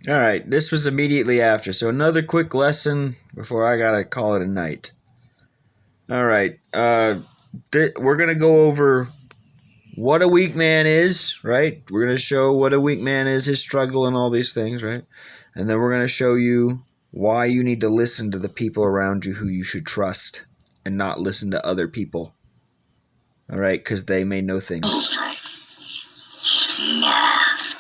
All right, this was immediately after. So another quick lesson before I gotta call it a night. All right, we're gonna go over what a weak man is, right? We're gonna show what a weak man is, his struggle, and all these things, right? And then we're gonna show you why you need to listen to the people around you who you should trust, and not listen to other people. All right, because they may know things.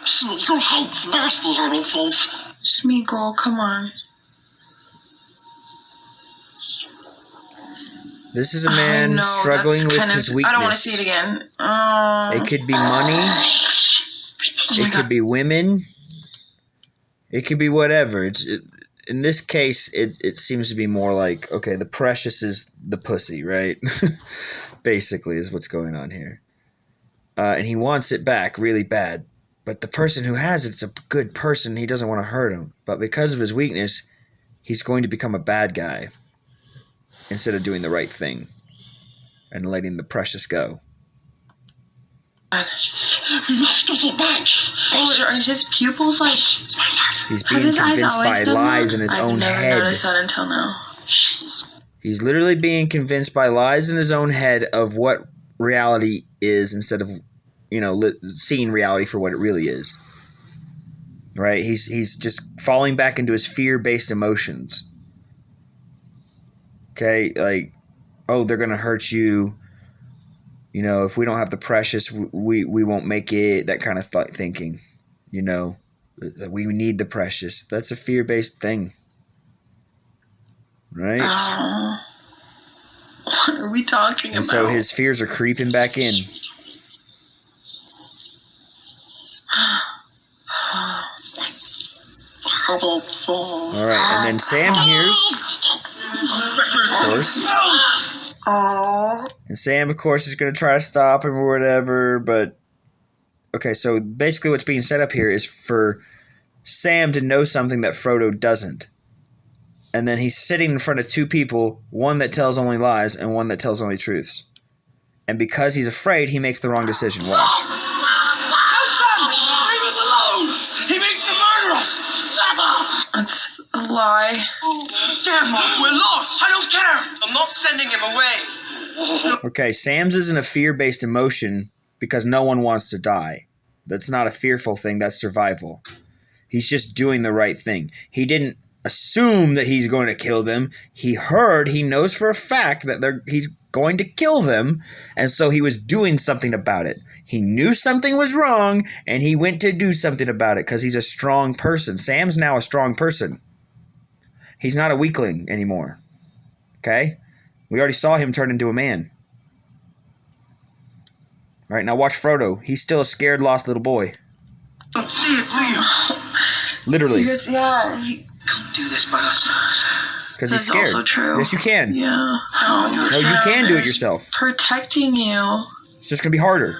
Smeagol hates nasty homies. Smeagol, come on. This is a man struggling with his weakness. I don't want to see it again. It could be money. It could be women. It could be whatever. In this case, it seems to be more like, okay, the precious is the pussy, right? Basically is what's going on here. And he wants it back really bad. But the person who has it's a good person. He doesn't want to hurt him. But because of his weakness, he's going to become a bad guy instead of doing the right thing and letting the precious go. We must get it back. Oh, are his pupils like... He's being convinced by lies in his own head. I've never noticed that until now. He's literally being convinced by lies in his own head of what reality is instead of, seeing reality for what it really is. Right? He's just falling back into his fear-based emotions. Okay? Like, oh, they're going to hurt you. If we don't have the precious, we won't make it. That kind of thinking. We need the precious. That's a fear-based thing. Right? What are we talking about? So his fears are creeping back in. All right, and then Sam hears, of course. And Sam, of course, is going to try to stop him or whatever, but... Okay, so basically what's being set up here is for Sam to know something that Frodo doesn't. And then he's sitting in front of two people, one that tells only lies and one that tells only truths. And because he's afraid, he makes the wrong decision. Watch. Leave him alone! He makes the murderer! Sever! That's a lie. Sam, we're lost! I don't care! I'm not sending him away! Okay, Sam's isn't a fear-based emotion because no one wants to die. That's not a fearful thing, that's survival. He's just doing the right thing. He didn't assume that he's going to kill them. He knows for a fact that he's going to kill them, and so he was doing something about it. He knew something was wrong, and he went to do something about it because he's a strong person. Sam's now a strong person. He's not a weakling anymore. Okay? We already saw him turn into a man. All right, now watch Frodo. He's still a scared, lost little boy. Don't see it, do you? Literally. Because, yeah, Can't do this by ourselves. Because he's that's scared. also true. Yes, you can. Yeah. No, you can do it yourself. Protecting you. It's just going to be harder.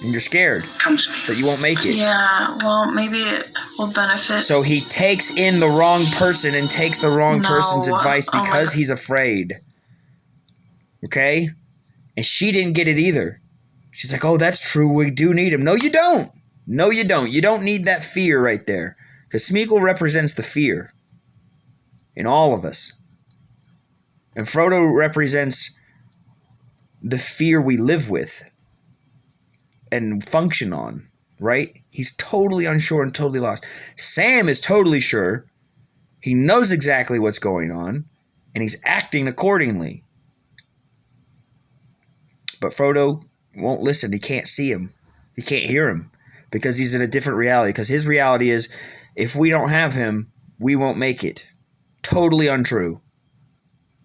And you're scared Come to me. that you won't make it. Yeah, well, maybe it will benefit. So he takes in the wrong person and takes the wrong person's advice because he's afraid. Okay? And she didn't get it either. She's like, oh, that's true. We do need him. No, you don't. No, you don't. You don't need that fear right there. Because Smeagol represents the fear in all of us. And Frodo represents the fear we live with and function on, right? He's totally unsure and totally lost. Sam is totally sure. He knows exactly what's going on, and he's acting accordingly. But Frodo won't listen. He can't see him. He can't hear him because he's in a different reality. Because his reality is, if we don't have him, we won't make it. Totally untrue.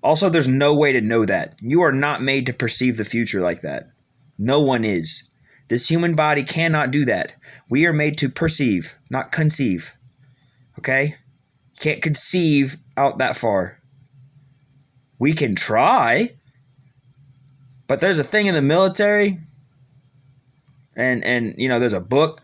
Also, there's no way to know that. You are not made to perceive the future like that. No one is. This human body cannot do that. We are made to perceive, not conceive. Okay? You can't conceive out that far. We can try. But there's a thing in the military, and there's a book,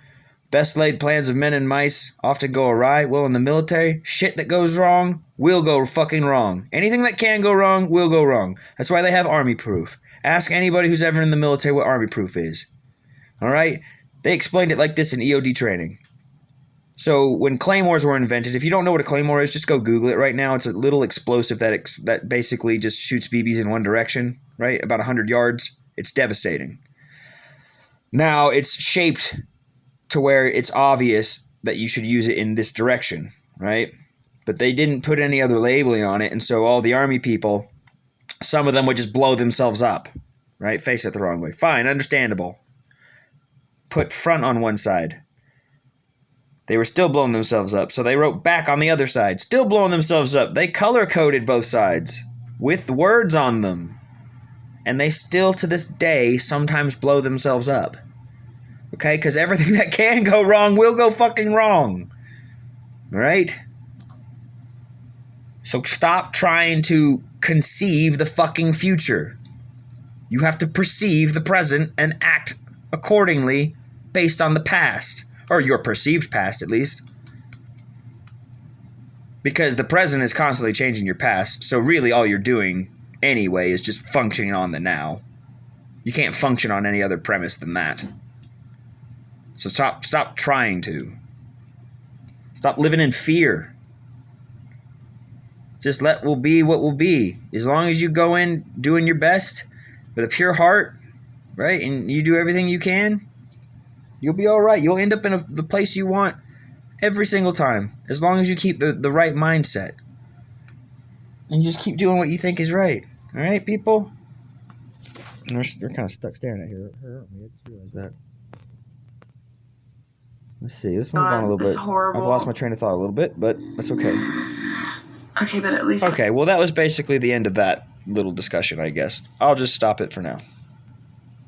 Best Laid Plans of Men and Mice Often Go Awry. Well, in the military, shit that goes wrong will go fucking wrong. Anything that can go wrong will go wrong. That's why they have Army Proof. Ask anybody who's ever in the military what Army Proof is. All right? They explained it like this in EOD training. So when claymores were invented, if you don't know what a claymore is, just go Google it right now. It's a little explosive that basically just shoots BBs in one direction, right? About 100 yards. It's devastating. Now it's shaped to where it's obvious that you should use it in this direction, right? But they didn't put any other labeling on it, and so all the Army people, some of them would just blow themselves up, right? Face it the wrong way. Fine, understandable. Put front on one side. They were still blowing themselves up, so they wrote back on the other side, still blowing themselves up. They color-coded both sides with words on them. And they still, to this day, sometimes blow themselves up. Okay? Because everything that can go wrong will go fucking wrong. Right? So stop trying to conceive the fucking future. You have to perceive the present and act accordingly based on the past. Or your perceived past, at least. Because the present is constantly changing your past, so really all you're doing anyway is just functioning on the now. You can't function on any other premise than that. So stop trying to. Stop living in fear. Just let will be what will be. As long as you go in doing your best with a pure heart, right, and you do everything you can, you'll be all right. You'll end up in the place you want every single time, as long as you keep the right mindset. And you just keep doing what you think is right. All right, people? They're kind of stuck staring at her, aren't we? I just realized that. Let's see. Let's move on a little This bit. is horrible. I've lost my train of thought a little bit, but that's okay. Okay, but at least... Okay, well, that was basically the end of that little discussion, I guess. I'll just stop it for now.